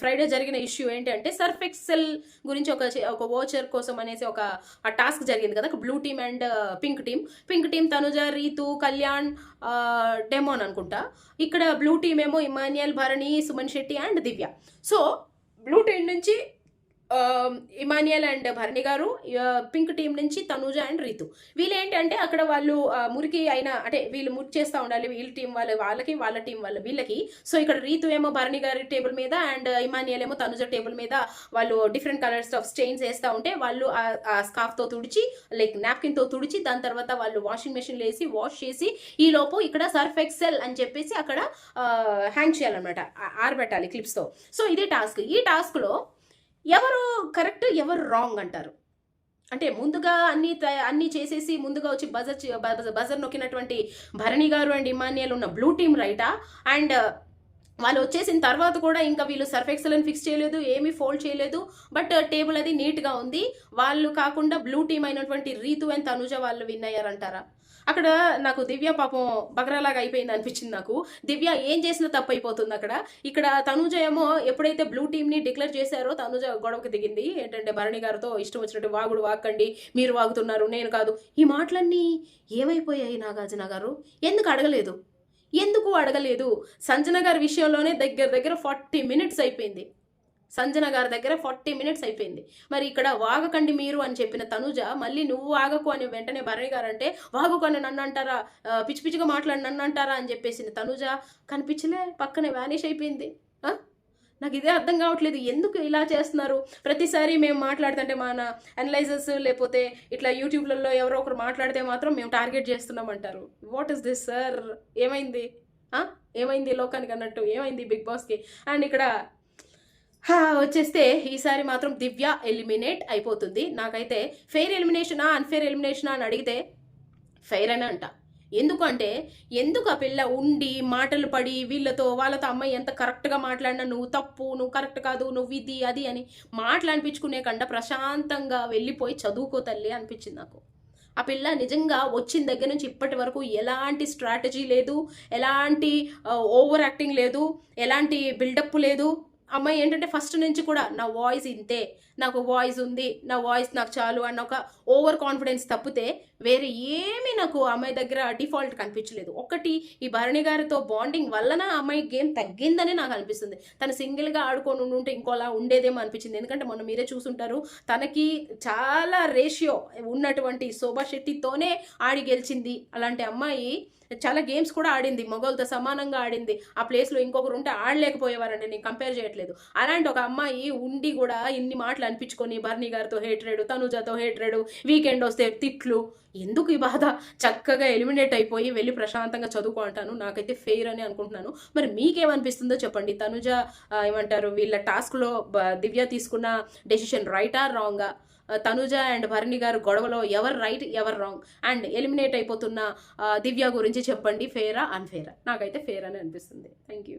Friday జరిగిన issue ఏంటి అంటే సర్ఫ్ ఎక్సెల్ గురించి ఒక వోచర్ కోసం అనేసి ఒక టాస్క్ జరిగింది కదా, blue team and pink team Tanuja, Rithu, Kalyan, Demon అనుకుంటా. ఇక్కడ బ్లూ టీమ్ ఏమో Emmanuel, Bharani, Suman Shetty and Divya. So blue team నుంచి Emmanuel and Bharani garu, pink team నుంచి తనూజ అండ్ రీతు. వీళ్ళు ఏంటంటే అక్కడ వాళ్ళు మురికి అయినా అంటే వీళ్ళు మురికి చేస్తూ ఉండాలి, వీళ్ళ టీం వాళ్ళకి వాళ్ళ టీం వీళ్ళకి. సో ఇక్కడ రీతు ఏమో భరణి గారి టేబుల్ మీద అండ్ ఇమాన్యుయల్ ఏమో తనూజ టేబుల్ మీద వాళ్ళు డిఫరెంట్ కలర్స్ ఆఫ్ స్టెయిన్స్ వేస్తూ ఉంటే వాళ్ళు ఆ స్కార్ఫ్తో తుడిచి లైక్ నాప్కిన్తో తుడిచి దాని తర్వాత వాళ్ళు వాషింగ్ మెషిన్లో వేసి వాష్ చేసి ఈ లోపు ఇక్కడ సర్ఫ్ ఎక్సెల్ అని చెప్పేసి అక్కడ హ్యాంగ్ చేయాలన్నమాట, ఆరబెట్టాలి క్లిప్స్తో. సో ఇదే టాస్క్. ఈ టాస్క్లో ఎవరు కరెక్ట్ ఎవరు రాంగ్ అంటారు? అంటే ముందుగా అన్ని చేసేసి ముందుగా వచ్చి బజర్ నొక్కినటువంటి భరణి గారు అండ్ ఇమాన్యుయల్ ఉన్న బ్లూ టీమ్ రైటా? అండ్ వాళ్ళు వచ్చేసిన తర్వాత కూడా ఇంకా వీళ్ళు సర్ఫ్ ఎక్సెల్ అని ఫిక్స్ చేయలేదు, ఏమీ ఫోల్డ్ చేయలేదు, బట్ టేబుల్ అది నీట్గా ఉంది. వాళ్ళు కాకుండా బ్లూ టీమ్ అయినటువంటి రీతు అండ్ తనుజ వాళ్ళు విన్ అయ్యారంటారా? అక్కడ నాకు దివ్య పాపం బగరాలాగా అయిపోయింది అనిపించింది నాకు. దివ్య ఏం చేసినా తప్పు అయిపోతుంది అక్కడ. ఇక్కడ తనుజ ఏమో ఎప్పుడైతే బ్లూ టీమ్ని డిక్లేర్ చేశారో తనుజ గొడవకి దిగింది. ఏంటంటే భరణి గారితో ఇష్టం వచ్చినట్టు వాగుడు వాక్కండి, మీరు వాగుతున్నారు నేను కాదు. ఈ మాటలన్నీ ఏమైపోయాయి నాగార్జున గారు? ఎందుకు అడగలేదు? సంజన గారి విషయంలోనే దగ్గర 40 మినిట్స్ అయిపోయింది. సంజన గారి దగ్గర 40 మినిట్స్ అయిపోయింది. మరి ఇక్కడ వాగకండి మీరు అని చెప్పిన తనుజ మళ్ళీ నువ్వు వాగకు అని వెంటనే భరణి గారు అంటే వాగకు అని నన్ను అంటారా, పిచ్చి పిచ్చిగా మాట్లాడి నన్ను అంటారా అని చెప్పేసి తనుజ కనిపించలే, పక్కనే వ్యానిష్ అయిపోయింది. నాకు ఇదే అర్థం కావట్లేదు, ఎందుకు ఇలా చేస్తున్నారు? ప్రతిసారి మేము మాట్లాడుతుంటే మన అనలైజర్స్ లేకపోతే ఇట్లా యూట్యూబ్లలో ఎవరో ఒకరు మాట్లాడితే మాత్రం మేము టార్గెట్ చేస్తున్నామంటారు. What is this sir? ఏమైంది లోకానికి అన్నట్టు ఏమైంది బిగ్ బాస్కి? అండ్ ఇక్కడ వచ్చేస్తే ఈసారి మాత్రం దివ్య ఎలిమినేట్ అయిపోతుంది. నాకైతే ఫెయిర్ ఎలిమినేషనా అన్ఫెయిర్ ఎలిమినేషనా అని అడిగితే ఫెయిర్ అని అంట. ఎందుకు ఆ పిల్ల ఉండి మాటలు పడి వాళ్ళతో అమ్మాయి ఎంత కరెక్ట్గా మాట్లాడినా నువ్వు తప్పు, నువ్వు కరెక్ట్ కాదు, నువ్వు ఇది అది అని మాటలు కంటే ప్రశాంతంగా వెళ్ళిపోయి చదువుకో తల్లి అనిపించింది నాకు. ఆ పిల్ల నిజంగా వచ్చిన దగ్గర నుంచి ఇప్పటి వరకు ఎలాంటి స్ట్రాటజీ లేదు, ఎలాంటి ఓవర్ యాక్టింగ్ లేదు, ఎలాంటి బిల్డప్ లేదు. అమ్మాయి ఏంటంటే ఫస్ట్ నుంచి కూడా నా వాయిస్ ఇంతే, నాకు వాయిస్ ఉంది, నా వాయిస్ నాకు చాలు అన్న ఒక ఓవర్ కాన్ఫిడెన్స్ తప్పితే వేరే ఏమీ నాకు అమ్మాయి దగ్గర డిఫాల్ట్ కనిపించలేదు. ఒకటి ఈ భరణి గారితో బాండింగ్ వలన అమ్మాయి గేమ్ తగ్గిందని నాకు అనిపిస్తుంది. తను సింగిల్గా ఆడుకొని ఉంటే ఇంకోలా ఉండేదేమో అనిపించింది. ఎందుకంటే మొన్న మీరే చూసుంటారు, తనకి చాలా రేషియో ఉన్నటువంటి శోభా శెట్టితోనే ఆడి గెలిచింది. అలాంటి అమ్మాయి చాలా గేమ్స్ కూడా ఆడింది, మగవాళ్ళతో సమానంగా ఆడింది. ఆ ప్లేస్లో ఇంకొకరు ఉంటే ఆడలేకపోయేవారండి, నేను కంపేర్ చేయట్లేదు. అలాంటి ఒక అమ్మాయి ఉండి కూడా ఇన్ని మాటలు అనిపించుకొని భరణి గారితో హేట్రేడు, తనుజతో హేట్రేడు, వీకెండ్ వస్తే తిట్లు, ఎందుకు ఈ బాధ? చక్కగా ఎలిమినేట్ అయిపోయి వెళ్ళి ప్రశాంతంగా చదువుకో అంటాను. నాకైతే ఫెయిర్ అని అనుకుంటున్నాను. మరి మీకేమనిపిస్తుందో చెప్పండి. తనుజ ఏమంటారు, వీళ్ళ టాస్క్లో దివ్య తీసుకున్న డెసిషన్ రైటా రాంగా? తనుజ అండ్ భరణి గారు గొడవలో ఎవరు రైట్ ఎవరు రాంగ్? అండ్ ఎలిమినేట్ అయిపోతున్న దివ్య గురించి చెప్పండి, ఫెయిరా అన్ఫెయిరా? నాకైతే ఫెయిర్ అని అనిపిస్తుంది. Thank you.